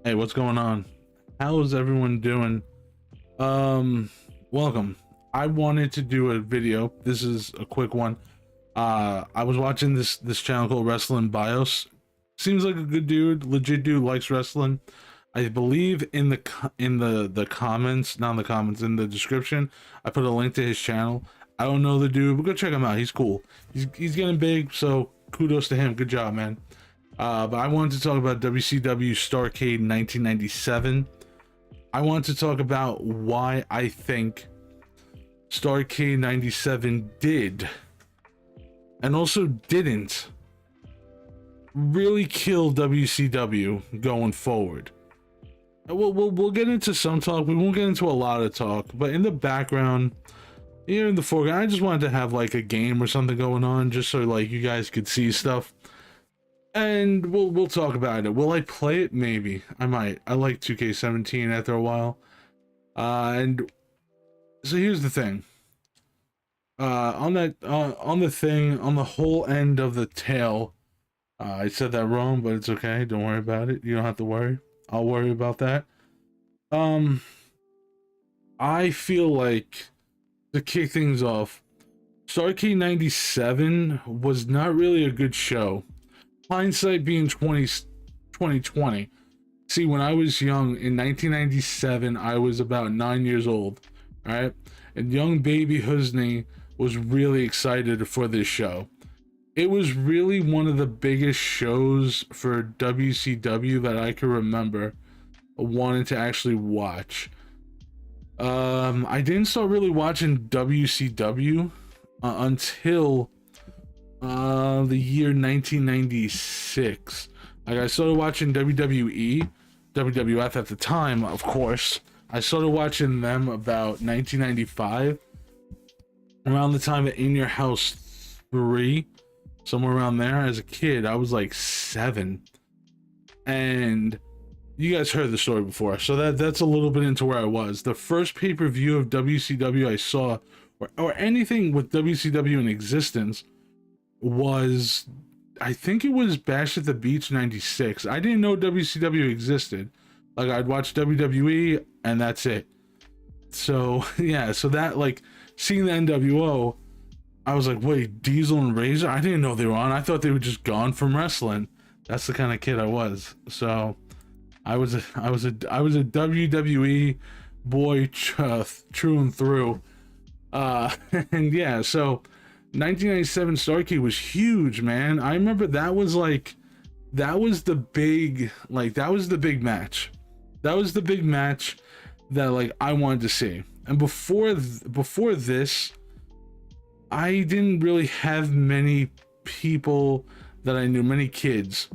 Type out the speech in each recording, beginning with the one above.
Hey, what's going on? How's everyone doing? Welcome. I wanted to do a video. This is a quick one. I was watching this channel called Wrestling Bios. Seems like a good dude, legit dude, likes wrestling. I believe in the comments, not in the comments, in the description, I put a link to his channel. I don't know the dude, but go check him out. He's cool. He's getting big, so kudos to him. Good job, man. But I wanted to talk about WCW Starrcade 1997. I want to talk about why I think Starrcade 97 did and also didn't really kill WCW going forward. We'll get into some talk. We won't get into a lot of talk, but in the background, here in the foreground, I just wanted to have like a game or something going on, just so like you guys could see stuff. And we'll talk about it. Will I play it? Maybe. I might. I like 2K17 after a while. And so here's the thing. On the whole end of the tail, I said that wrong, but it's okay. Don't worry about it. You don't have to worry. I'll worry about that. I feel like, to kick things off, Starrcade 97 was not really a good show. Hindsight being 2020. See, when I was young in 1997, I was about 9 years old. All right, and young baby Husney was really excited for this show. It was really one of the biggest shows for WCW that I can remember wanting to actually watch. I didn't start really watching WCW until the year 1996. Like, I started watching WWE, WWF at the time, of course. I started watching them about 1995, around the time of In Your House 3, somewhere around there. As a kid, I was like 7, and you guys heard the story before, so that's a little bit into where I was. The first pay-per-view of WCW I saw, or anything with WCW in existence, was, I think it was Bash at the Beach 96. I didn't know WCW existed. Like, I'd watch WWE and that's it. So yeah, so that, like, seeing the NWO, I was like, wait, Diesel and Razor? I didn't know they were on. I thought they were just gone from wrestling. That's the kind of kid I was. So I was a WWE boy, true and through. And yeah, so 1997 Starrcade was huge, man. I remember that was the big match. That was the big match that, like, I wanted to see. And before this, I didn't really have many people that I knew, many kids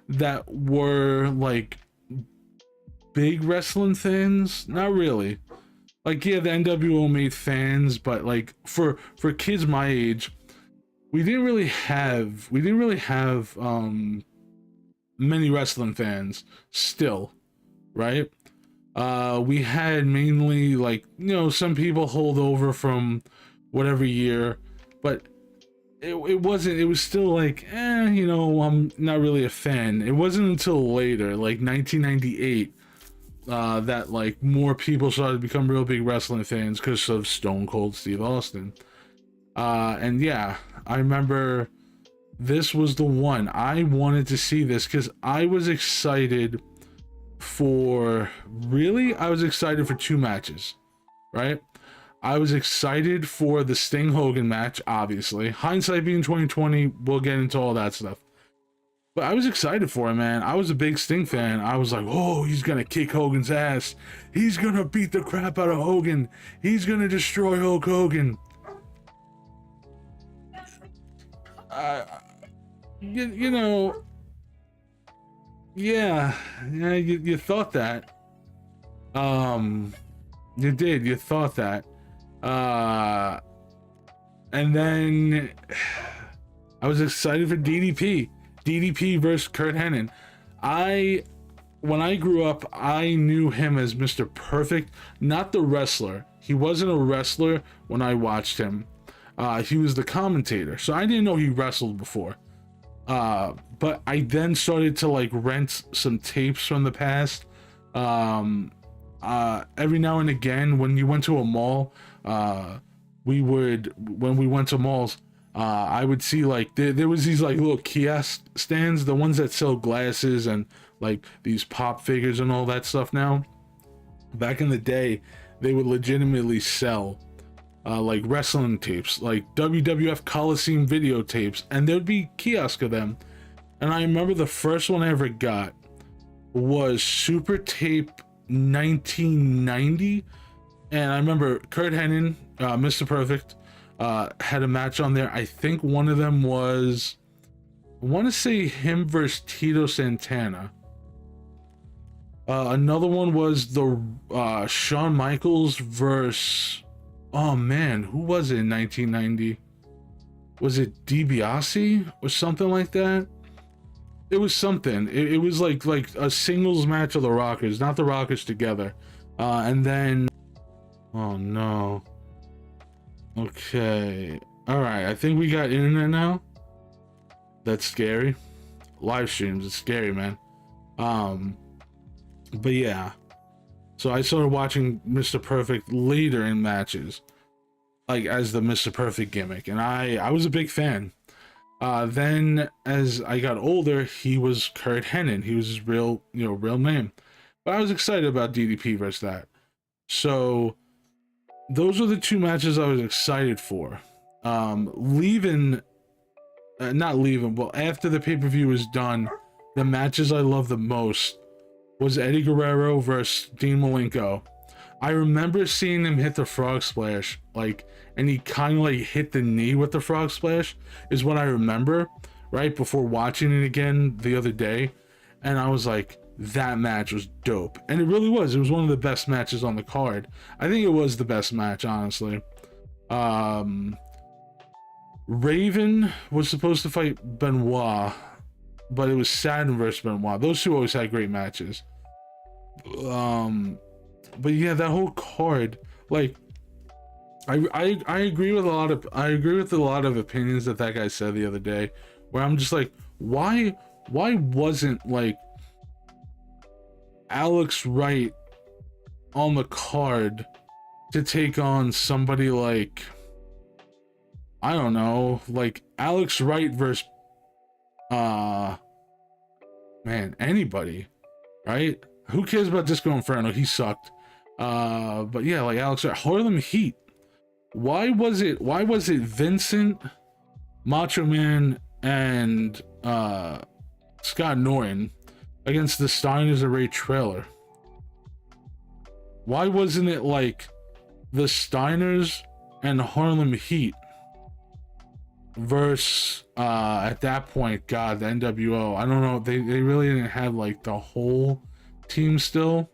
that were like big wrestling fans. Not really. Like, yeah, the NWO made fans, but like for kids my age, we didn't really have many wrestling fans still, right? We had mainly, like, you know, some people hold over from whatever year, but it was still like, you know, I'm not really a fan. It wasn't until later, like 1998, that like more people started to become real big wrestling fans because of Stone Cold Steve Austin. And yeah, I remember this was the one I wanted to see this because I was excited for two matches, right? I was excited for the Sting Hogan match, obviously. Hindsight being 2020, we'll get into all that stuff. But I was excited for it, man. I was a big Sting fan. I was like, oh, he's gonna kick Hogan's ass. He's gonna beat the crap out of Hogan. He's gonna destroy Hulk Hogan. You know, yeah, you thought that. You did. You thought that. And then I was excited for DDP versus Kurt Hennig. When I grew up, I knew him as Mr. Perfect, not the wrestler. He wasn't a wrestler when I watched him. he was the commentator. So I didn't know he wrestled before. But I then started to like rent some tapes from the past. Every now and again, when you went to a mall, when we went to malls, I would see like there was these like little kiosk stands, the ones that sell glasses and like these pop figures and all that stuff. Now, back in the day, they would legitimately sell like wrestling tapes, like WWF Coliseum videotapes, and there'd be kiosk of them. And I remember the first one I ever got was Super Tape 1990, and I remember Kurt Hennig, Mr. Perfect, had a match on there. I think one of them was, I want to say him versus Tito Santana. Another one was the Shawn Michaels versus, oh man, who was it in 1990? Was it DiBiase or something like that? It was something. It was like a singles match of the Rockers, not the Rockers together. And then, oh no. Okay. All right. I think we got internet now. That's scary. Live streams, it's scary, man. But yeah. So I started watching Mr. Perfect later in matches, like as the Mr. Perfect gimmick, and I was a big fan. Then as I got older, he was Kurt Hennig. He was his real name. But I was excited about DDP versus that. So those are the two matches I was excited for. Not leaving, well, after the pay-per-view was done, the matches I loved the most was Eddie Guerrero versus Dean Malenko. I remember seeing him hit the frog splash, like, and he kind of like hit the knee with the frog splash, is what I remember, right before watching it again the other day. And I was like, that match was dope. And it really was. It was one of the best matches on the card. I think it was the best match, honestly. Raven was supposed to fight Benoit, but it was Saturn versus Benoit. Those two always had great matches. But yeah, that whole card, like, I agree with a lot of opinions that guy said the other day, where I'm just like, why wasn't like Alex Wright on the card to take on somebody like, I don't know, like Alex Wright versus anybody, right? Who cares about Disco Inferno? He sucked. But yeah, like Alex Wright, Harlem Heat. Why was it Vincent, Macho Man, and Scott Norton against the Steiners and Ray Traylor? Why wasn't it like the Steiners and Harlem Heat versus at that point, God, the NWO? I don't know, they really didn't have like the whole team still.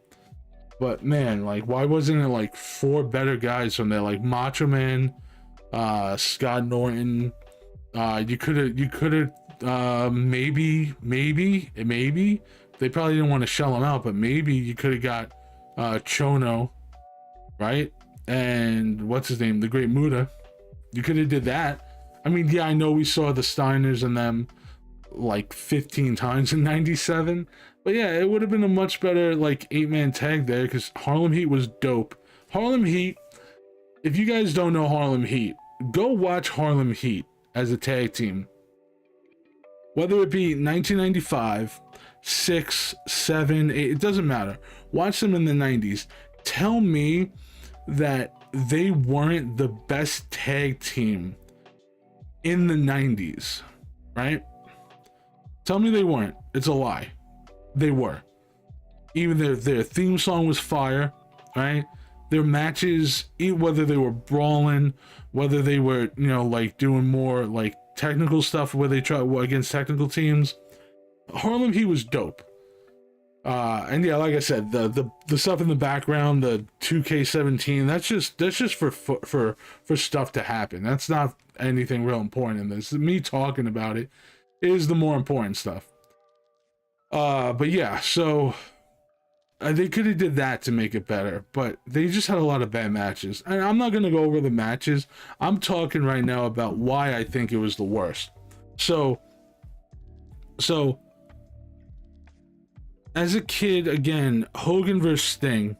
But man, like, why wasn't it like four better guys from there, like Macho Man, Scott Norton? You could have maybe they probably didn't want to shell him out, but maybe you could have got Chono, right? And what's his name, the Great Muta. You could have did that. I mean, yeah, I know we saw the Steiners and them like 15 times in 97, but yeah, it would have been a much better like 8-man tag there, because Harlem Heat was dope. Harlem Heat, if you guys don't know Harlem Heat, go watch Harlem Heat as a tag team, whether it be 1995, 6, 7, 8, it doesn't matter. Watch them in the 90s. Tell me that they weren't the best tag team in the 90s, right? Tell me they weren't. It's a lie. They were. Even their theme song was fire, right? Their matches, whether they were brawling, whether they were, like doing more like technical stuff where they try against technical teams, Harlem Heat was dope. And yeah, like I said, the stuff in the background, the 2K17, that's just for stuff to happen. That's not anything real important in this. Me talking about it is the more important stuff. But yeah, so They could have did that to make it better, but they just had a lot of bad matches. And I'm not going to go over the matches. I'm talking right now about why I think it was the worst. So as a kid, again, Hogan versus Sting,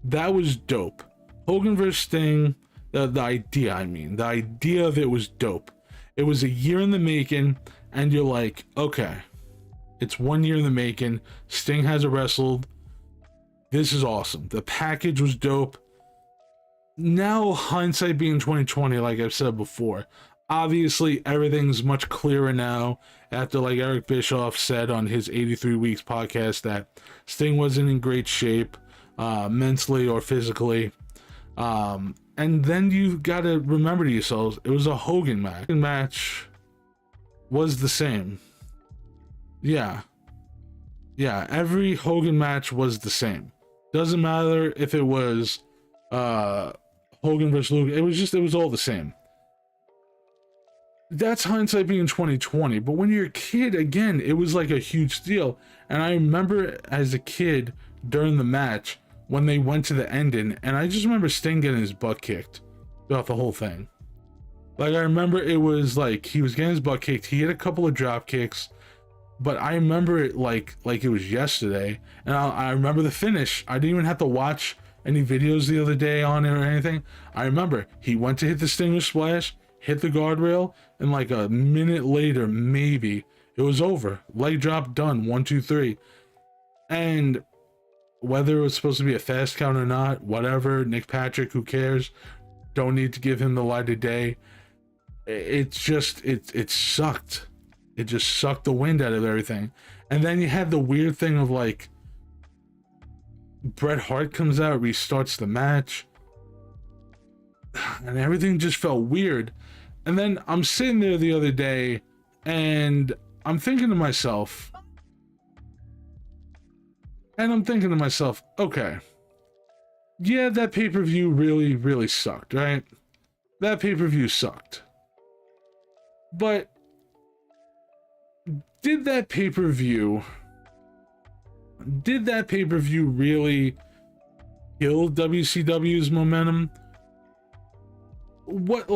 that was dope. Hogan versus Sting, the idea of it was dope. It was a year in the making, and you're like, okay, it's 1 year in the making. Sting hasn't wrestled. This is awesome. The package was dope. Now, hindsight being 2020, like I've said before, obviously everything's much clearer now after, like Eric Bischoff said on his 83 Weeks podcast, that Sting wasn't in great shape mentally or physically. And then you gotta remember to yourselves, it was a Hogan match. The match was the same. Yeah, every Hogan match was the same. Doesn't matter if it was Hogan versus Luke. It was all the same. That's hindsight being 2020. But when you're a kid, again, it was like a huge deal. And I remember as a kid during the match when they went to the ending, and I just remember Sting getting his butt kicked throughout the whole thing. Like, I remember it was like he was getting his butt kicked. He had a couple of drop kicks. But I remember it like it was yesterday, and I remember the finish. I didn't even have to watch any videos the other day on it or anything. I remember he went to hit the Stinger Splash, hit the guardrail, and like a minute later, maybe, it was over. Leg drop, done, 1, 2, 3. And whether it was supposed to be a fast count or not, whatever, Nick Patrick, who cares? Don't need to give him the light of day. It sucked. It just sucked the wind out of everything. And then you had the weird thing of like Bret Hart comes out, restarts the match, and everything just felt weird. And then I'm sitting there the other day and I'm thinking to myself, okay, yeah, that pay-per-view really, really sucked, right? That pay-per-view sucked. But did that pay-per-view really kill WCW's momentum? What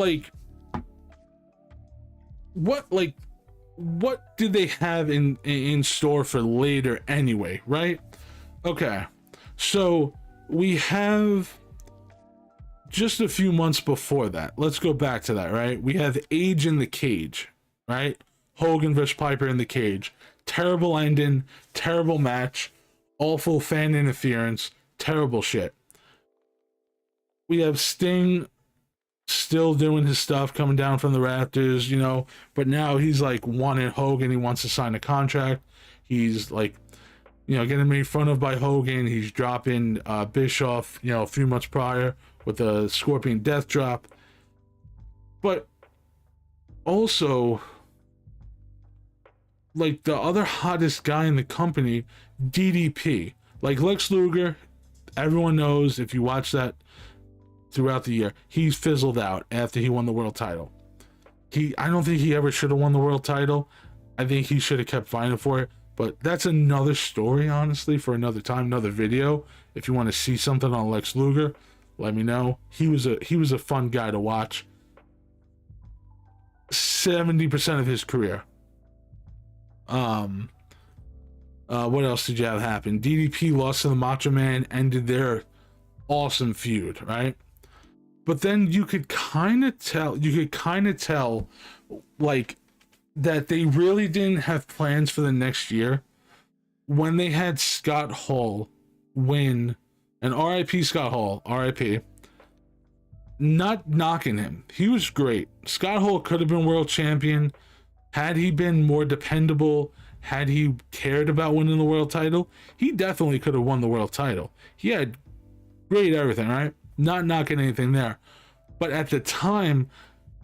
did they have in store for later anyway, right? Okay, so we have just a few months before that. Let's go back to that, right? We have Age in the Cage, right? Hogan versus Piper in the cage. Terrible ending, terrible match, awful fan interference, terrible shit. We have Sting still doing his stuff, coming down from the rafters, you know, but now he's like wanting Hogan. He wants to sign a contract. He's like, you know, getting made fun of by Hogan. He's dropping Bischoff, you know, a few months prior with a Scorpion Death Drop. But also, like, the other hottest guy in the company, DDP. Like, Lex Luger, everyone knows, if you watch that throughout the year, he's fizzled out after he won the world title. I don't think he ever should have won the world title. I think he should have kept fighting for it. But that's another story, honestly, for another time, another video. If you want to see something on Lex Luger, let me know. He was a fun guy to watch. 70% of his career. What else did you have happen? DDP lost to the Macho Man, ended their awesome feud, right? But then you could kind of tell, like, that they really didn't have plans for the next year when they had Scott Hall win, and RIP Scott Hall, RIP. Not knocking him. He was great. Scott Hall could have been world champion had he been more dependable, had he cared about winning the world title. He definitely could have won the world title. He had great everything, right? Not knocking anything there. But at the time,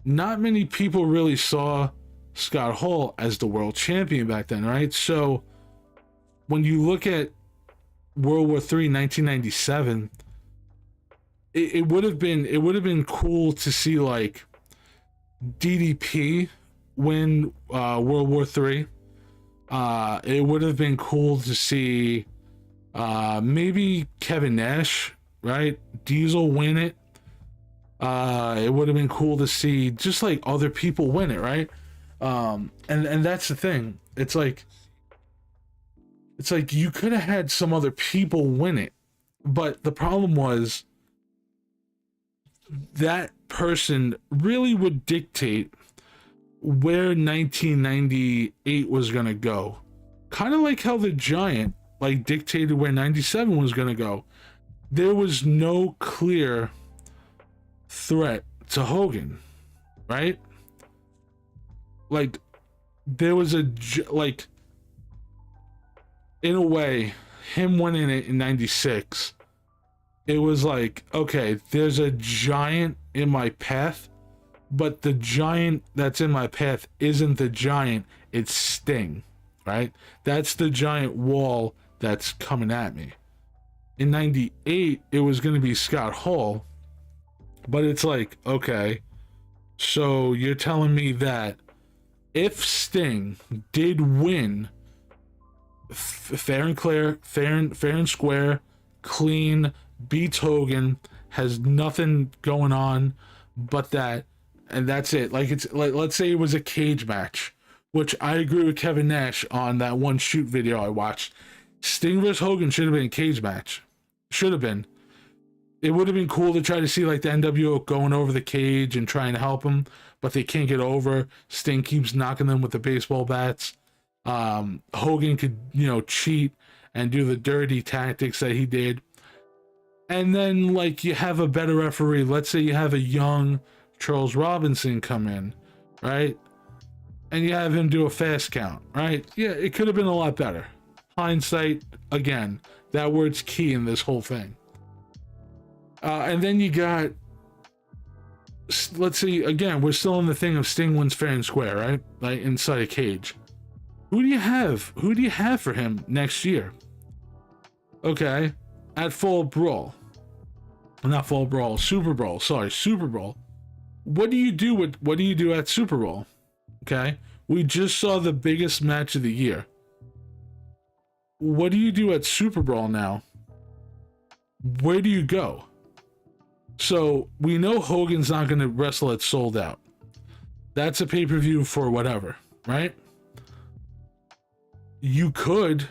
not many people really saw Scott Hall as the world champion back then, right? So when you look at World War III 1997, it would have been cool to see like DDP win World War III. It would have been cool to see Maybe Kevin Nash, right? Diesel win it. It would have been cool to see just like other people win it, right? And that's the thing. It's like you could have had some other people win it, but the problem was that person really would dictate where 1998 was gonna go. Kind of like how the Giant like dictated where 97 was gonna go. There was no clear threat to Hogan, right? Like there was like in a way him winning it in 96, it was like, okay, there's a giant in my path, but the giant that's in my path isn't the giant, it's Sting, right? That's the giant wall that's coming at me. In 98 it was going to be Scott Hall, but it's like, okay, so you're telling me that if Sting did win fair and clear, fair and square, clean, beats Hogan, has nothing going on but that, and that's it. Like, it's like, let's say it was a cage match, which I agree with Kevin Nash on that one shoot video I watched. Sting vs. Hogan should have been a cage match. Should have been. It would have been cool to try to see like the NWO going over the cage and trying to help him, but they can't get over. Sting keeps knocking them with the baseball bats. Hogan could, cheat and do the dirty tactics that he did. And then, like, you have a better referee. Let's say you have a young Charles Robinson come in, right? And you have him do a fast count, right? Yeah, it could have been a lot better. Hindsight, again, that word's key in this whole thing. And then you got, let's see, again, we're still in the thing of Sting wins fair and square, right? Like, inside a cage. Who do you have? Who do you have for him next year? Okay, at Fall Brawl. Not Fall Brawl, Super Brawl. Sorry, Super Brawl. What do you do at Super Brawl? Okay, we just saw the biggest match of the year. What do you do at Super Brawl now? Where do you go? So we know Hogan's not going to wrestle at Sold Out. That's a pay-per-view for whatever, right? You could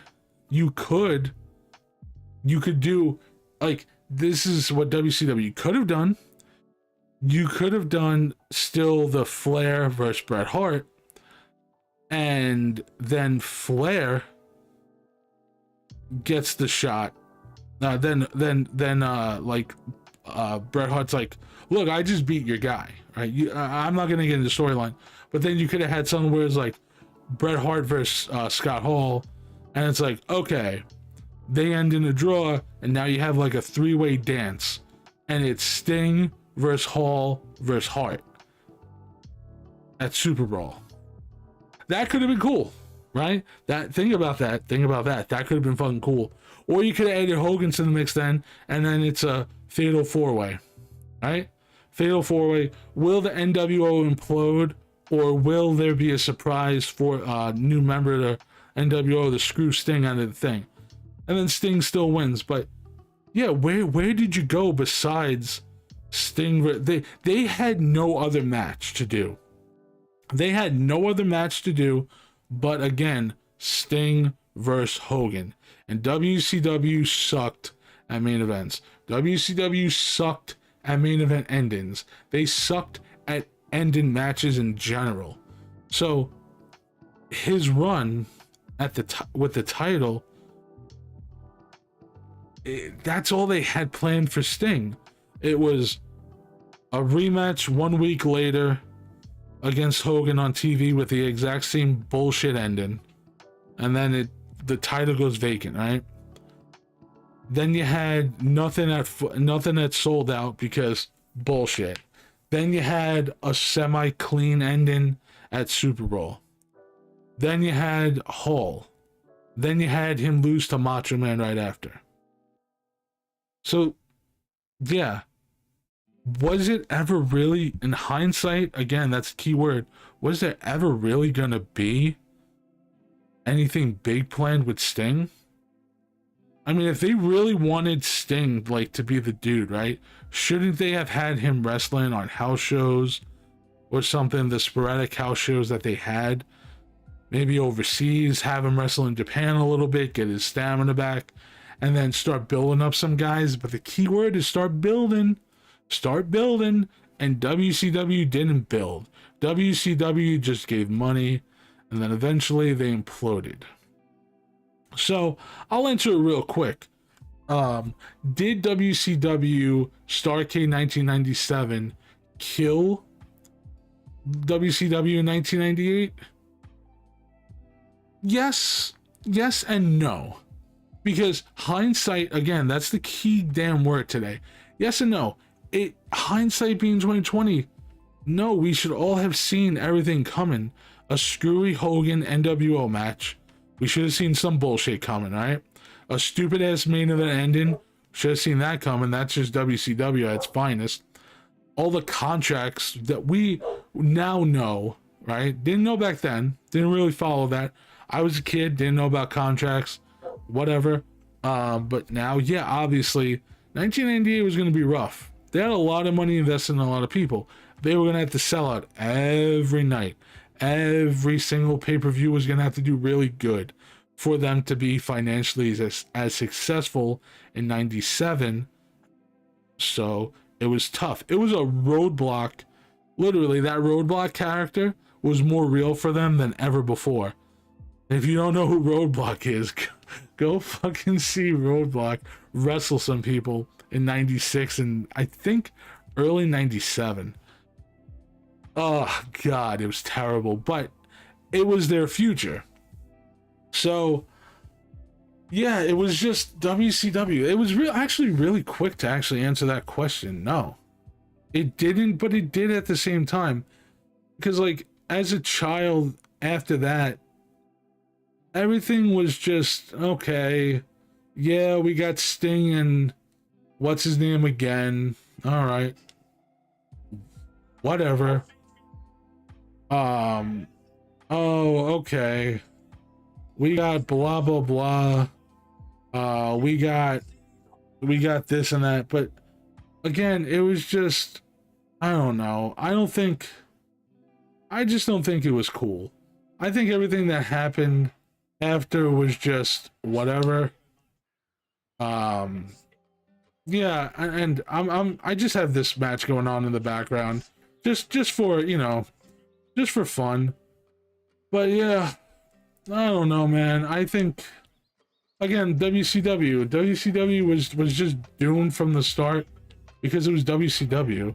do, like, this is what WCW could have done. You could have done still the Flair versus Bret Hart, and then Flair gets the shot. Then Bret Hart's like, look, I just beat your guy, right? I'm not gonna get into the storyline, but then you could have had something where it's like Bret Hart versus Scott Hall, and it's like, okay, they end in a draw, and now you have like a three-way dance, and it's Sting versus Hall versus Hart at Super Brawl. That could have been cool, right? Think about that. That could have been fucking cool. Or you could have added Hogan to the mix then, and then it's a fatal four-way, right? Fatal four-way. Will the NWO implode, or will there be a surprise for a new member of the NWO to screw Sting out of the thing? And then Sting still wins. But yeah, where did you go besides Sting? They had no other match to do. They had no other match to do, but again, Sting versus Hogan. And WCW sucked at main events. WCW sucked at main event endings. They sucked at ending matches in general. So his run at with the title, that's all they had planned for Sting. It was a rematch 1 week later against Hogan on TV with the exact same bullshit ending, and then the title goes vacant, right? Then you had nothing at Sold Out because bullshit. Then you had a semi-clean ending at Super Bowl. Then you had Hall. Then you had him lose to Macho Man right after. So, yeah. Was it ever really, in hindsight, again, that's a key word, was there ever really gonna be anything big planned with Sting? I mean, if they really wanted Sting, like, to be the dude, right? Shouldn't they have had him wrestling on house shows or something? The sporadic house shows that they had, maybe overseas, have him wrestle in Japan a little bit, get his stamina back, and then start building up some guys. But the key word is start building. Start building. And WCW didn't build. WCW just gave money, and then eventually they imploded. So I'll answer it real quick. Did WCW Starrcade 1997 kill WCW in 1998? Yes and no. Because hindsight, again, that's the key damn word today. Yes and no. Hindsight being 2020, no, we should all have seen everything coming. A screwy Hogan NWO match. We should have seen some bullshit coming, right? A stupid ass main event ending. Should have seen that coming. That's just WCW at its finest. All the contracts that we now know, right? Didn't know back then. Didn't really follow that. I was a kid, didn't know about contracts, whatever. But now, yeah, obviously, 1998 was going to be rough. They had a lot of money invested in a lot of people. They were going to have to sell out every night. Every single pay-per-view was going to have to do really good for them to be financially as successful in 97. So it was tough. It was a roadblock. Literally, that roadblock character was more real for them than ever before. If you don't know who Roadblock is, go fucking see Roadblock wrestle some people in 96 and I think early 97. Oh god, it was terrible, but it was their future. So yeah, it was just WCW. It was actually really quick to actually answer that question. No, it didn't, but it did at the same time. Because like as a child, after that, everything was just okay. Yeah, we got Sting and what's his name again. All right, whatever. Oh, okay. We got blah blah blah. We got this and that, but again, it was just, I don't know. I just don't think it was cool. I think everything that happened after was just whatever. Yeah, and I just have this match going on in the background, just for, you know, just for fun. But yeah, I don't know, man. I think again, WCW was just doomed from the start because it was WCW.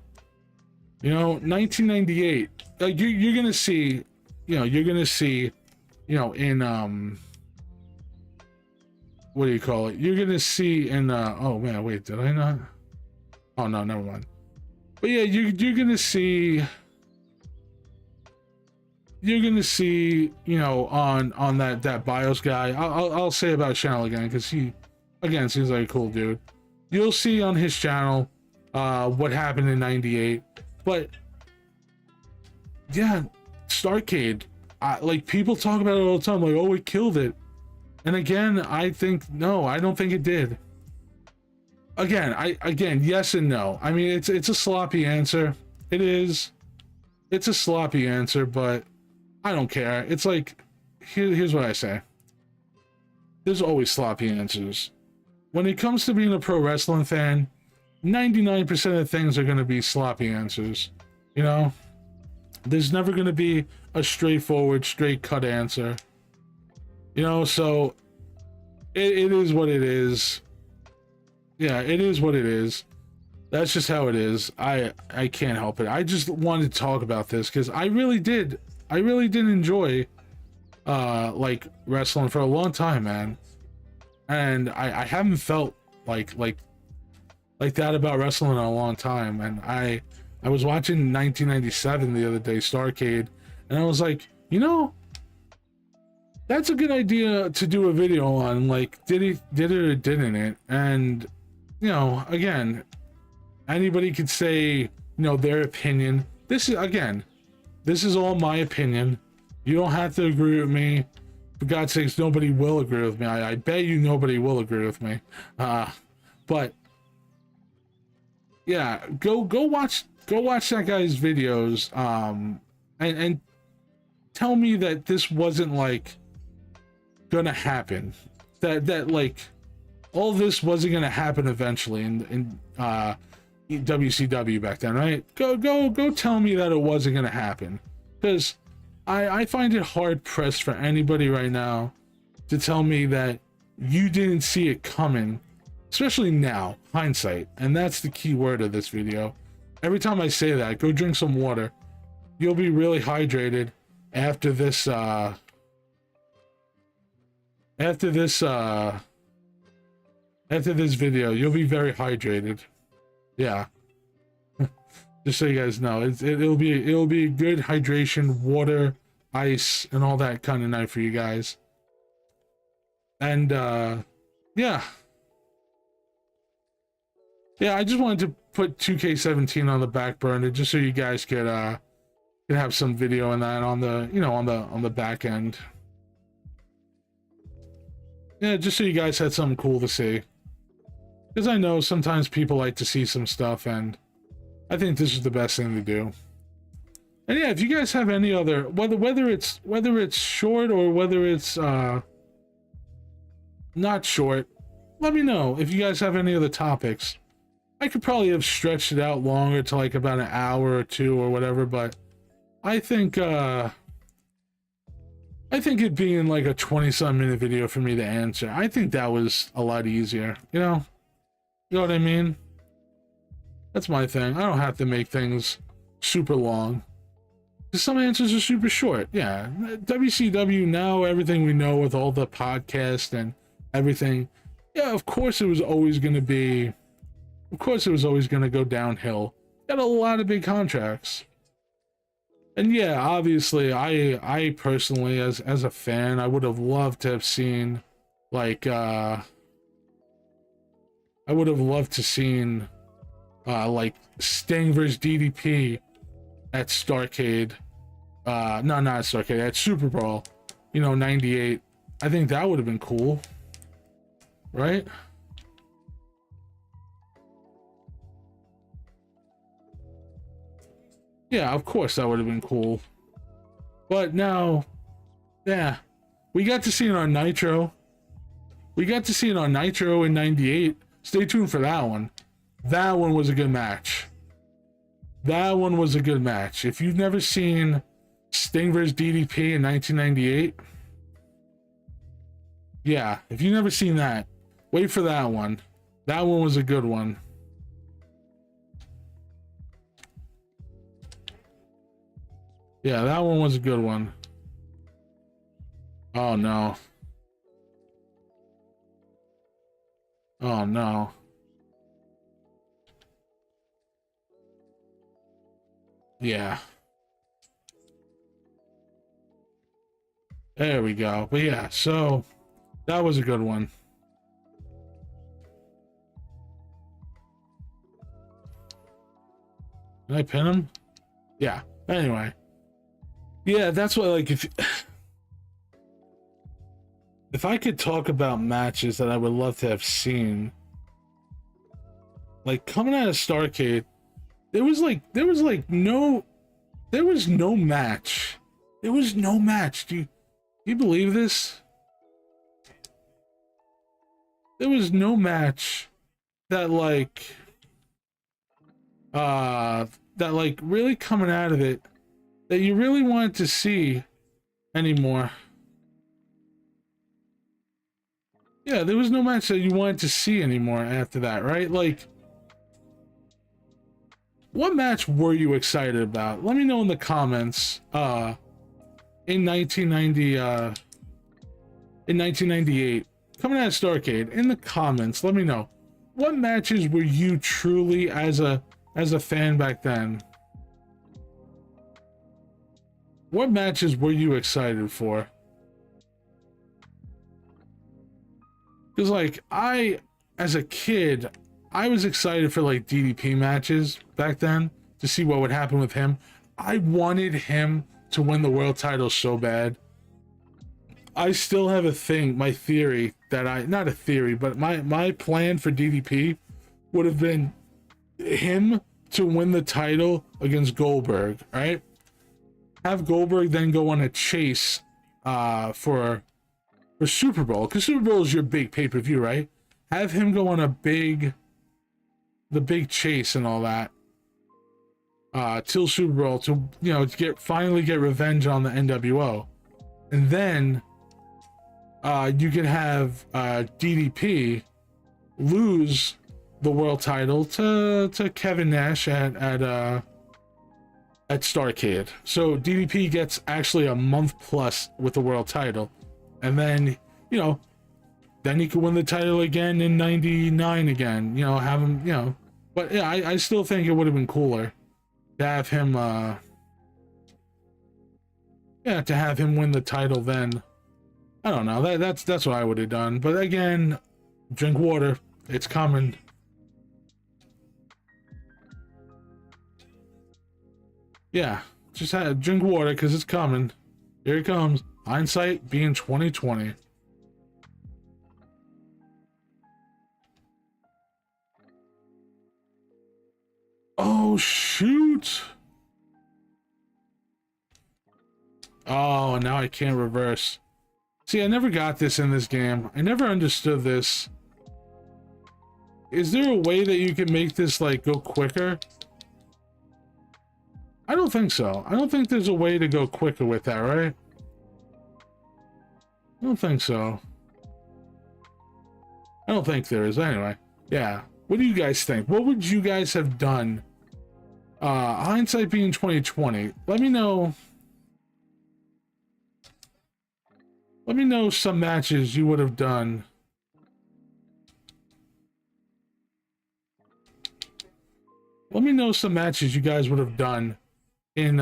You know, 1998. You're gonna see, in what do you call it? You're gonna see in oh man, wait, did I not? Oh no, never mind. But yeah, you're gonna see. You're gonna see, you know, on that BIOS guy. I'll say about channel again because he, again, seems like a cool dude. You'll see on his channel what happened in '98. But yeah, Starrcade. Like people talk about it all the time, like, oh, it killed it. And again, I think no, I don't think it did. Again, yes and no. I mean, it's a sloppy answer. It is. It's a sloppy answer, but I don't care. It's like, here's what I say. There's always sloppy answers. When it comes to being a pro wrestling fan, 99% of things are going to be sloppy answers. You know? There's never going to be a straightforward, straight cut answer. You know, so it is what it is. Yeah, it is what it is. That's just how it is. I can't help it. I just wanted to talk about this because I really did enjoy like wrestling for a long time, man. And I haven't felt like that about wrestling in a long time. And I was watching 1997 the other day, Starrcade, and I was like, you know, that's a good idea to do a video on. Like, did it or didn't it? And you know, again, anybody could say, you know, their opinion. This is all my opinion. You don't have to agree with me. for God's sakes, nobody will agree with me. I bet you nobody will agree with me. But yeah, go watch that guy's videos. And tell me that this wasn't like gonna happen. That like all this wasn't gonna happen eventually in WCW back then, right? Go tell me that it wasn't gonna happen, because I find it hard pressed for anybody right now to tell me that you didn't see it coming, especially now, hindsight. And that's the key word of this video. Every time I say that, go drink some water. You'll be really hydrated after this video. You'll be very hydrated. Yeah. Just so you guys know, it'll be good hydration, water, ice, and all that kind of night for you guys. And yeah, I just wanted to put 2K17 on the back burner just so you guys could have some video in that on the on the back end. Yeah, just so you guys had something cool to see, because I know sometimes people like to see some stuff, and I think this is the best thing to do. And yeah, if you guys have any other, whether it's short or whether it's not short, let me know. If you guys have any other topics, I could probably have stretched it out longer to like about an hour or two or whatever, but I think it being like a 20-some minute video for me to answer, I think that was a lot easier, you know what I mean? That's my thing. I don't have to make things super long, because some answers are super short. Yeah, WCW now, everything we know with all the podcasts and everything, yeah, of course it was always going to go downhill. Got a lot of big contracts. And yeah, obviously, I personally, as a fan, I would have loved to have seen, like, like Sting versus DDP at Starrcade. No, not at Starrcade, at Super Bowl, 98. I think that would have been cool, right? Yeah, of course that would have been cool. But now, yeah, we got to see it on Nitro. We got to see it on Nitro in 98. Stay tuned for that one. That one was a good match. That one was a good match. If you've never seen Sting vs. DDP in 1998, yeah, if you've never seen that, wait for that one. That one was a good one. Yeah, that one was a good one. Oh no. Oh no. Yeah. There we go. But yeah, so that was a good one. Did I pin him? Yeah. Anyway. Yeah, that's what, like, if I could talk about matches that I would love to have seen, like coming out of Starrcade, there was no match. There was no match. Do you believe this? There was no match that really coming out of it that you really wanted to see anymore. Yeah, there was no match that you wanted to see anymore after that, right? Like, what match were you excited about? Let me know in the comments. In 1998, coming out of Starrcade, in the comments, let me know, what matches were you truly, as a fan back then, what matches were you excited for? Because, like, as a kid, I was excited for, like, DDP matches back then to see what would happen with him. I wanted him to win the world title so bad. I still have a thing, my theory that not a theory, but my plan for DDP would have been him to win the title against Goldberg, right? Have Goldberg then go on a chase for Super Bowl, because Super Bowl is your big pay-per-view, right? Have him go on the big chase and all that till Super Bowl to, you know, finally get revenge on the NWO. And then you can have DDP lose the world title to Kevin Nash at Starrcade. So DDP gets actually a month plus with the world title, and then, you know, then he could win the title again in '99 again. You know, have him, you know. But yeah, I still think it would have been cooler to have him to have him win the title then. I don't know. That's what I would have done. But again, drink water. It's coming. Yeah, just drink water because it's coming. Here it comes. Hindsight being 2020. Oh shoot! Oh, now I can't reverse. See, I never got this in this game. I never understood this. Is there a way that you can make this like go quicker? I don't think so. I don't think there's a way to go quicker with that, right? I don't think so. I don't think there is. Anyway, yeah. What do you guys think? What would you guys have done? Hindsight being 2020. Let me know. Let me know some matches you would have done. Let me know some matches you guys would have done in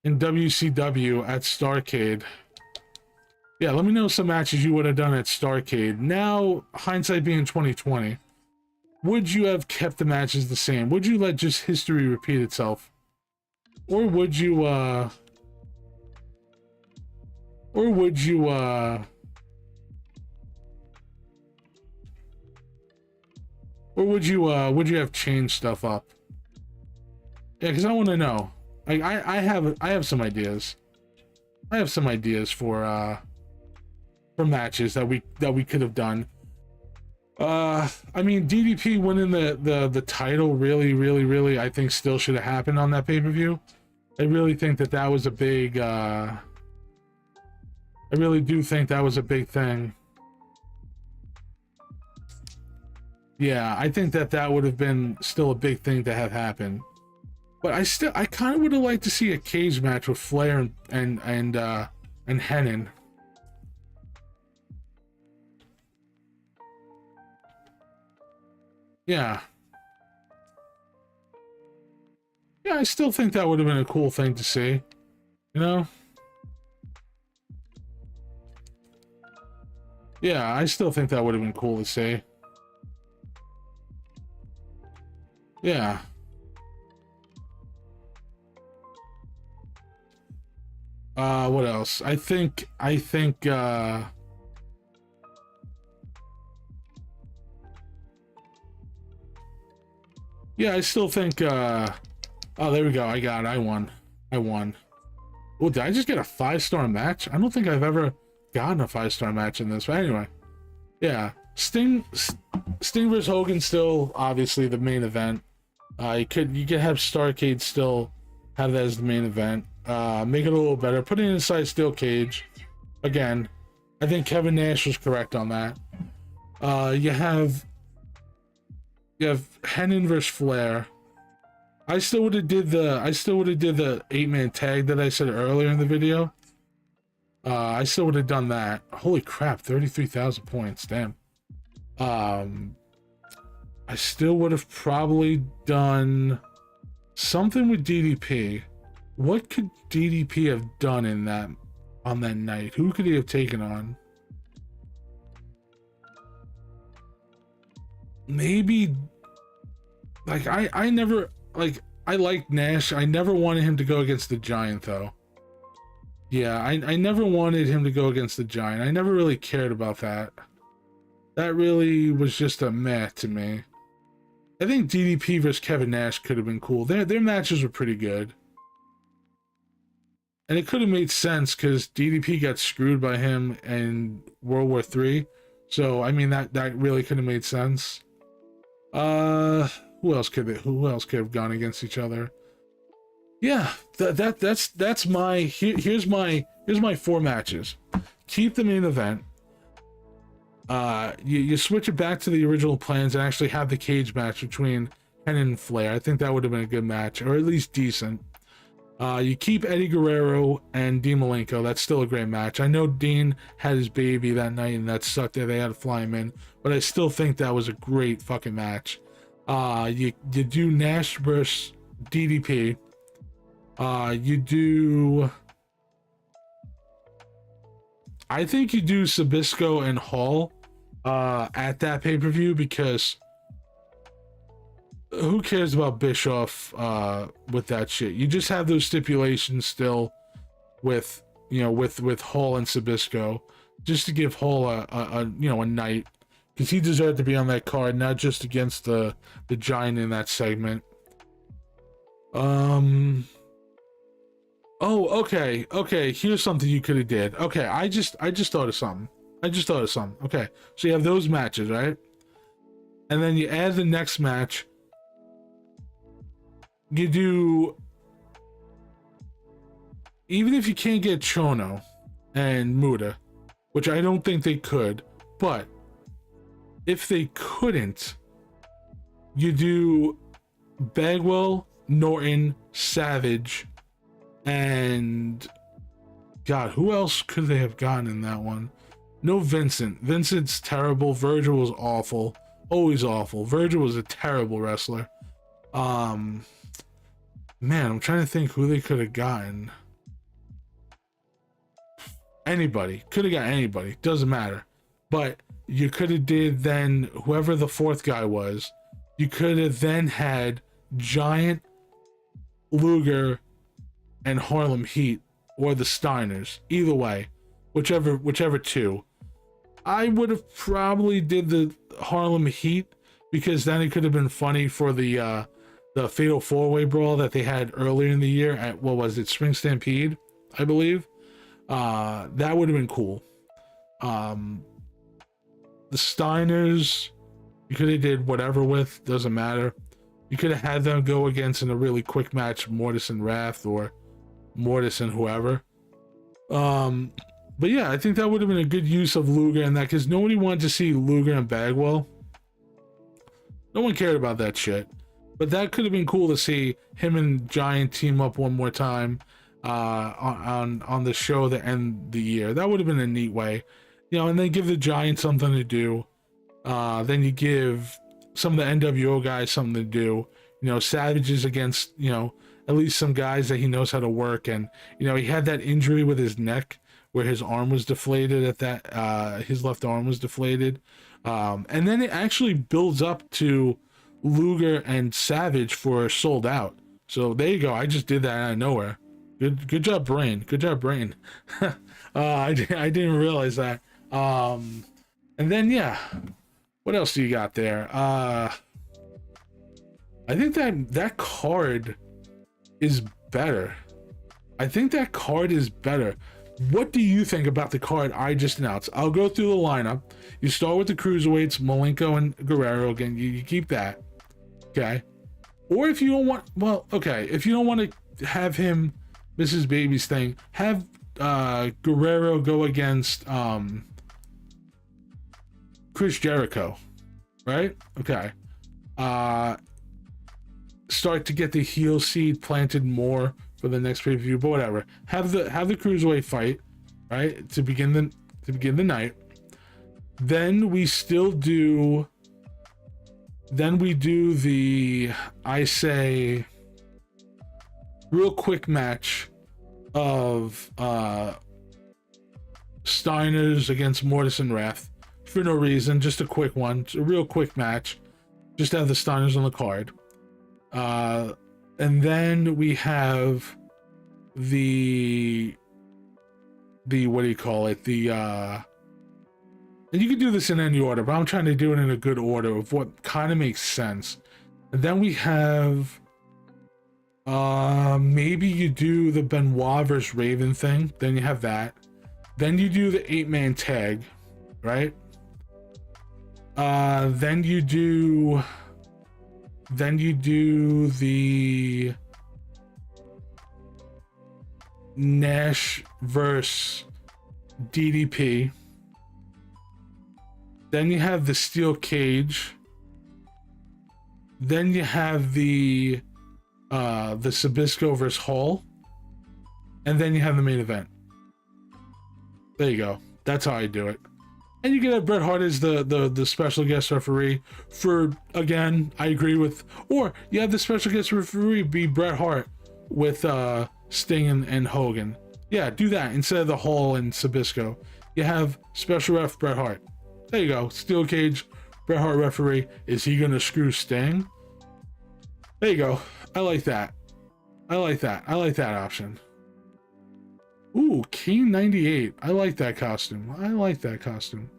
WCW at Starrcade. Yeah, let me know some matches you would have done at Starrcade. Now, hindsight being 2020, would you have kept the matches the same? Would you let just history repeat itself? Or would you would you have changed stuff up? Yeah, because I want to know. Like I have some ideas. I have some ideas for matches that we could have done. I mean, DDP winning the title really I think still should have happened on that pay-per-view. I really think that was a big I really do think that was a big thing. Yeah, I think that would have been still a big thing to have happen. But I kind of would have liked to see a cage match with Flair and Heenan. Yeah. Yeah, I still think that would have been a cool thing to see. You know? Yeah, I still think that would have been cool to see. Yeah. What else? I think yeah, I still think oh, there we go. I won. Oh, did I just get a 5-star match? I don't think I've ever gotten a 5-star match in this, but anyway. Yeah. Sting vs. Hogan still obviously the main event. You could have Starrcade still have that as the main event. Make it a little better. Put it inside steel cage. Again, I think Kevin Nash was correct on that. You have Heenan versus Flair. I still would have did the 8-man tag that I said earlier in the video. I still would have done that. Holy crap, 33,000 points. Damn. I still would have probably done something with DDP. What could DDP have done on that night? Who could he have taken on? Maybe like I never like I liked Nash. I never wanted him to go against the Giant though. Yeah, I never wanted him to go against the Giant. I never really cared about that. That really was just a meh to me. I think DDP versus Kevin Nash could have been cool. Their matches were pretty good. And it could have made sense because DDP got screwed by him in World War III. So I mean that really could have made sense. Who else could have gone against each other? Yeah, that's my here's my 4 matches. Keep the main event. You switch it back to the original plans and actually have the cage match between Ken and Flair. I think that would have been a good match, or at least decent. You keep Eddie Guerrero and Dean Malenko. That's still a great match. I know Dean had his baby that night and that sucked that they had to fly him in, but I still think that was a great fucking match. You do Nash versus DDP. You do... I think you do Sabisco and Hall at that pay-per-view, because who cares about Bischoff with that shit? You just have those stipulations still with, you know, with Hall and Sabisco, just to give Hall a night, because he deserved to be on that card, not just against the Giant in that segment. Oh, okay. Here's something you could have did. Okay, I just thought of something. Okay, so you have those matches, right? And then you add the next match. You do, even if you can't get Chono and Muda, which I don't think they could, but if they couldn't, you do Bagwell, Norton, Savage, and God, who else could they have gotten in that one? No Vincent. Vincent's terrible. Virgil was awful. Always awful. Virgil was a terrible wrestler. Man, I'm trying to think who they could have gotten. Anybody. Could have got anybody. Doesn't matter. But you could have did then whoever the 4th guy was. You could have then had Giant, Luger, and Harlem Heat, or the Steiners. Either way, whichever 2. I would have probably did the Harlem Heat, because then it could have been funny for the Fatal 4-Way Brawl that they had earlier in the year at, what was it, Spring Stampede, I believe. That would have been cool. The Steiners, you could have did whatever with, doesn't matter. You could have had them go against in a really quick match, Mortis and Wrath, or Mortis and whoever. But yeah, I think that would have been a good use of Luger in that, because nobody wanted to see Luger and Bagwell. No one cared about that shit. But that could have been cool to see him and Giant team up one more time on the show to end the year. That would have been a neat way. You know, and then give the Giant something to do. Then you give some of the NWO guys something to do. You know, Savage's against, you know, at least some guys that he knows how to work. And, you know, he had that injury with his neck where his arm was deflated at that, his left arm was deflated. And then it actually builds up to Luger and Savage for Sold Out. So there you go. I just did that out of nowhere. Good job, Brain. I didn't realize that. And then, yeah, what else do you got there? I think that card is better. What do you think about the card I just announced? I'll go through the lineup. You start with the cruiserweights, Malenko and Guerrero. Again, you keep that. Okay. Or if you don't want, if you don't want to have him miss his baby's thing, have Guerrero go against Chris Jericho. Right? Okay. Start to get the heel seed planted more for the next pay-per-view, but whatever. Have the cruiserweight fight, right? To begin the night. Then we do the, I say, real quick match of Steiners against Mortis and Wrath for no reason, just a quick one. It's a real quick match. Just have the Steiners on the card. And then we have the what do you call it, the and you can do this in any order, but I'm trying to do it in a good order of what kind of makes sense. And then we have maybe you do the Benoit versus Raven thing, then you have that. Then you do the 8-man tag, right? Then you do the Nash versus DDP. Then you have the steel cage. Then you have the Sabisco versus Hall. And then you have the main event. There you go. That's how I do it. And you can have Bret Hart as the special guest referee for, again, I agree with, or you have the special guest referee be Bret Hart with Sting and Hogan. Yeah, do that instead of the Hall and Sabisco. You have special ref Bret Hart. There you go. Steel cage, Bret Hart referee. Is he gonna screw Sting? There you go. I like that. I like that. I like that option. Ooh, King 98. I like that costume. I like that costume.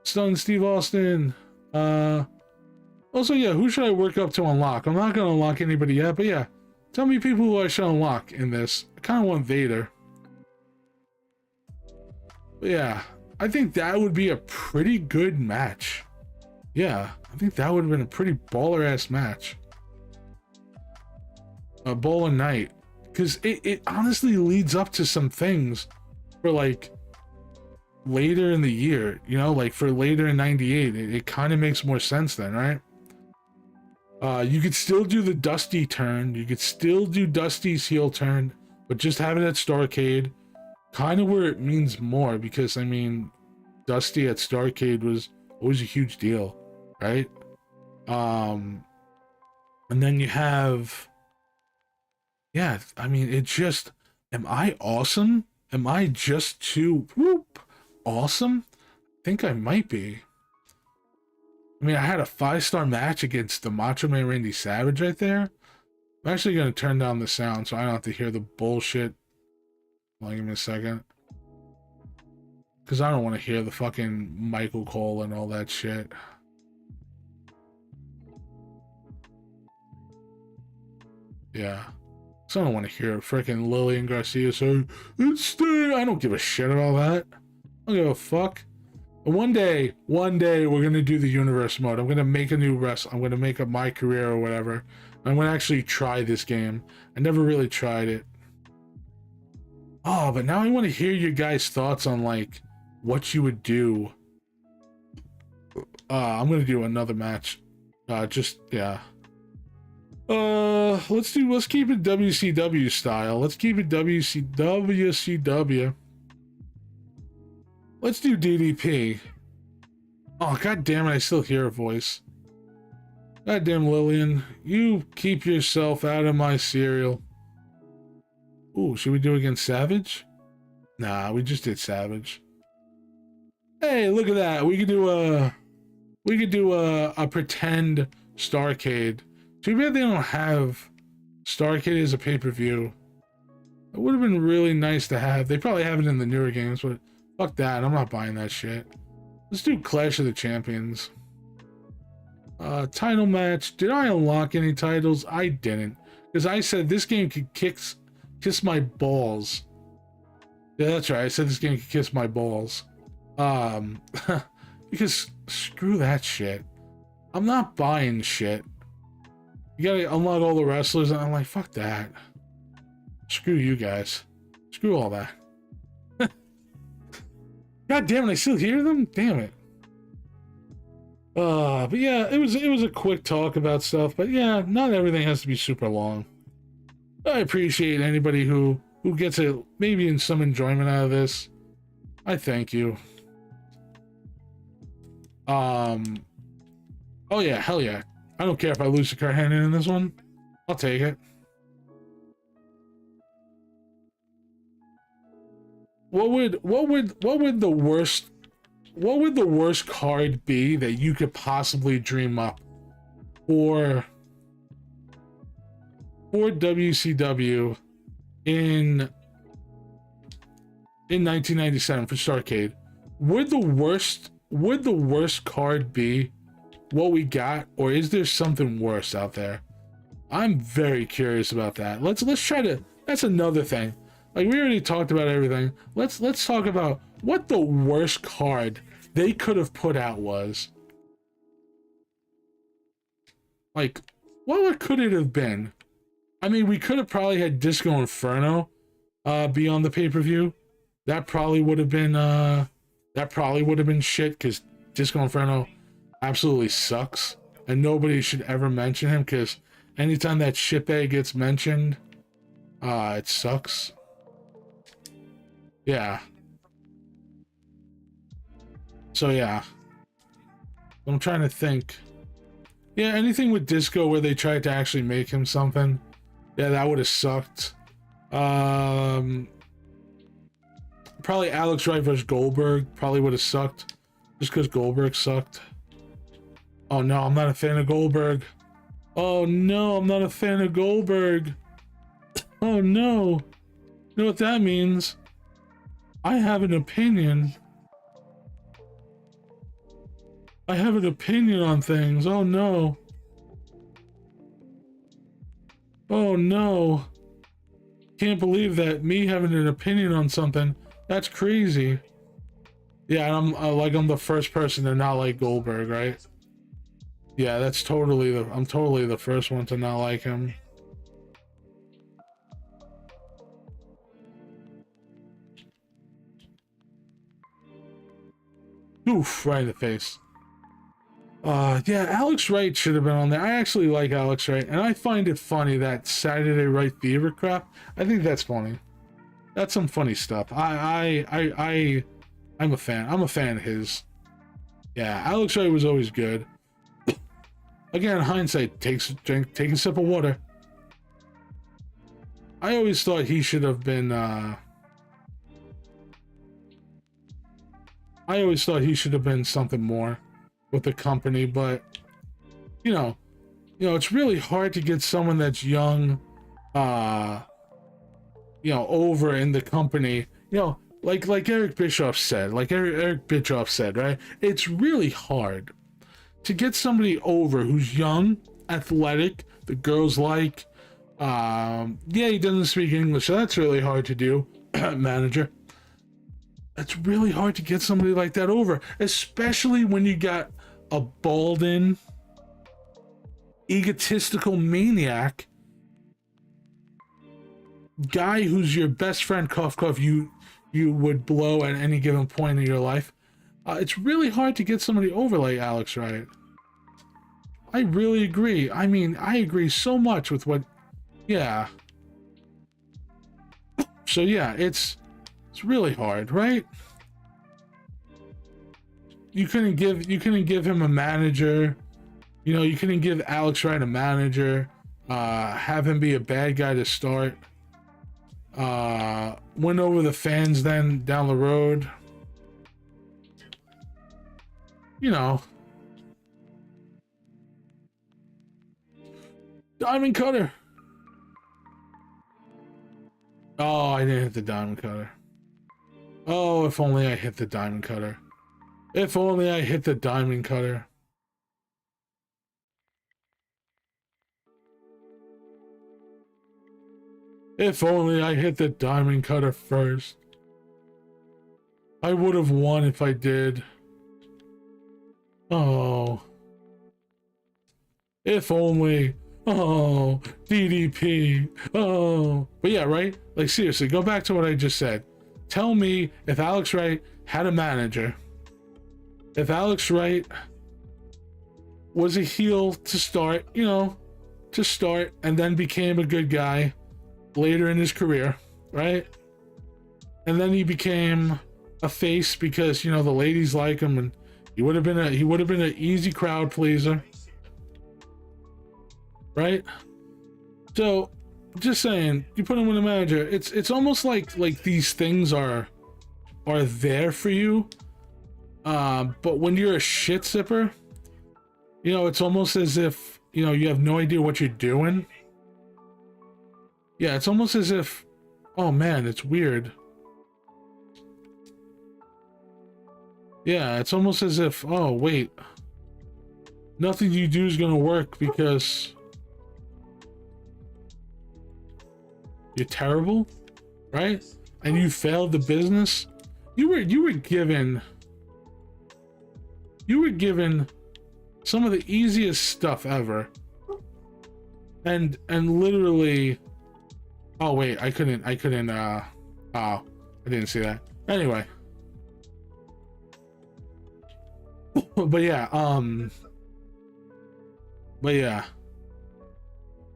Stun Steve Austin. Also, yeah, who should I work up to unlock? I'm not gonna unlock anybody yet, but yeah. Tell me people who I should unlock in this. I kind of want Vader. But yeah, I think that would be a pretty good match. Yeah, I think that would have been a pretty baller-ass match. A Baller Night. Because it honestly leads up to some things for, like, later in the year. You know, like, for later in 98. It kind of makes more sense then, right? You could still do the Dusty turn. You could still do Dusty's heel turn. But just have it at Starrcade. Kind of where it means more. Because, I mean, Dusty at Starrcade was always a huge deal. Right? And then you have... Yeah, I mean, it just... Am I awesome? Am I just too... Whoop, awesome? I think I might be. I mean, I had a 5-star match against the Macho Man Randy Savage right there. I'm actually going to turn down the sound so I don't have to hear the bullshit. Hold on, give me a second. Because I don't want to hear the fucking Michael Cole and all that shit. Yeah. So I don't want to hear freaking Lillian Garcia say, it's Sting. I don't give a shit about that. I don't give a fuck. But one day we're going to do the universe mode. I'm going to make a new wrestler. I'm going to make up my career or whatever. I'm going to actually try this game. I never really tried it. Oh, but now I want to hear your guys' thoughts on, like, what you would do. I'm going to do another match. Yeah. Let's keep it WCW style. Let's keep it WCW. Let's do DDP. Oh, god damn it, I still hear a voice. Goddamn Lillian, you keep yourself out of my cereal. Ooh, should we do against Savage? Nah, we just did Savage. Hey, look at that. We could do a pretend Starrcade. Too bad they don't have Starrcade as a pay-per-view. It would have been really nice to have. They probably have it in the newer games, but fuck that. I'm not buying that shit. Let's do Clash of the Champions. Title match. Did I unlock any titles? I didn't. Because I said this game could kiss my balls. Yeah, that's right. I said this game could kiss my balls. Because screw that shit. I'm not buying shit. You gotta unlock all the wrestlers, and I'm like, fuck that. Screw you guys. Screw all that. God damn it, I still hear them? Damn it. But yeah, it was a quick talk about stuff, but yeah, not everything has to be super long. I appreciate anybody who gets it, maybe in some enjoyment out of this. I thank you. Oh yeah, hell yeah. I don't care if I lose to Kurt Hennig in this one. I'll take it. What would the worst card be that you could possibly dream up for WCW in in 1997 for Starrcade. Would the worst card be what we got, or is there something worse out there? I'm very curious about that. Let's try to. That's another thing. Like, we already talked about everything. Let's talk about what the worst card they could have put out was. Like, what could it have been? I mean, we could have probably had Disco Inferno be on the pay-per-view. That probably would have been shit, because Disco Inferno absolutely sucks, and nobody should ever mention him, because anytime that shitbag gets mentioned, it sucks. Yeah. So yeah. I'm trying to think. Yeah, anything with Disco where they tried to actually make him something. Yeah, that would have sucked. Probably Alex Wright versus Goldberg probably would have sucked. Just because Goldberg sucked. Oh no, I'm not a fan of Goldberg. Oh no, I'm not a fan of Goldberg. Oh no. You know what that means? I have an opinion. I have an opinion on things. Oh no. Oh no. Can't believe that, me having an opinion on something. That's crazy. Yeah, and I'm the first person to not like Goldberg, right? Yeah, that's totally I'm totally the first one to not like him. Oof, right in the face. Yeah, Alex Wright should have been on there. I actually like Alex Wright, and I find it funny that Saturday Night Fever crap. I think that's funny. That's some funny stuff. I'm a fan. I'm a fan of his. Yeah, Alex Wright was always good. Again, hindsight, take a sip of water. I always thought he should have been. I always thought he should have been something more with the company, but you know, it's really hard to get someone that's young, over in the company. Like Eric Bischoff said, right? It's really hard to get somebody over who's young, athletic, the girls like. Yeah, he doesn't speak English, so that's really hard to do, manager. It's really hard to get somebody like that over, especially when you got a bald-in, egotistical maniac guy who's your best friend, cough cough, you would blow at any given point in your life. It's really hard to get somebody over like Alex Wright. I really agree. I mean, I agree so much with what. Yeah. So yeah, it's really hard, right? You couldn't give him a manager. You couldn't give Alex Wright a manager. Have him be a bad guy to start. Win over the fans then down the road. Diamond cutter. Oh, I didn't hit the diamond cutter. Oh, if only I hit the diamond cutter. If only I hit the diamond cutter. If only I hit the diamond cutter first. I would have won if I did. Oh. If only. Oh, DDP. Oh. But yeah, right? Like, seriously, go back to what I just said. Tell me if Alex Wright had a manager. If Alex Wright was a heel to start, and then became a good guy later in his career, right? And then he became a face because, the ladies like him, and he would have been an easy crowd pleaser. Right? So, just saying, you put him with a manager, it's almost like these things are there for you. But when you're a shit sipper, it's almost as if, you have no idea what you're doing. Yeah, it's almost as if, oh man, it's weird. Yeah, it's almost as if, oh wait, nothing you do is gonna work because you're terrible, right? And you failed the business. You were given some of the easiest stuff ever. And literally, oh wait, I couldn't oh, I didn't see that. Anyway. But yeah,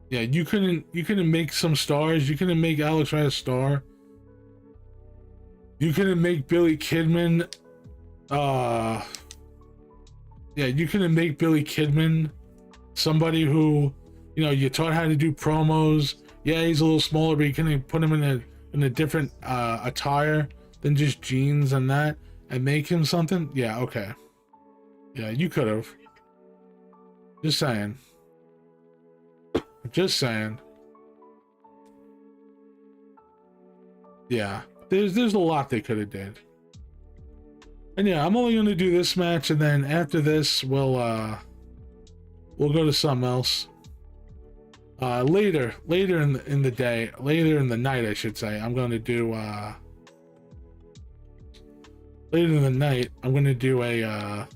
yeah, you couldn't make some stars. You couldn't make Alex Wright a star. You couldn't make Billy Kidman yeah, you couldn't make Billy Kidman somebody who, you know, you taught how to do promos. Yeah, he's a little smaller, but you couldn't put him in a different attire than just jeans and that and make him something. Yeah, okay. Yeah, you could have. Just saying. Just saying. Yeah, there's a lot they could have did. And yeah, I'm only gonna do this match, and then after this, we'll go to something else. Later in the day, later in the night, I should say, I'm gonna do later in the night, I'm gonna do a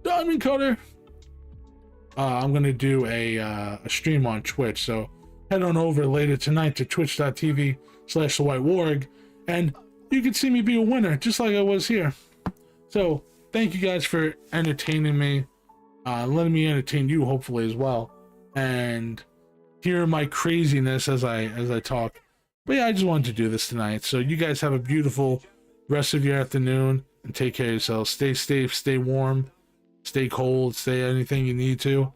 Diamond Cutter. I'm gonna do a stream on Twitch, so head on over later tonight to twitch.tv/TheWhiteWarg, and you can see me be a winner just like I was here. So thank you guys for entertaining me, letting me entertain you hopefully as well, and hear my craziness as I talk. But yeah, I just wanted to do this tonight. So you guys have a beautiful rest of your afternoon, and take care of yourselves. Stay safe, stay warm, stay cold, stay anything you need to.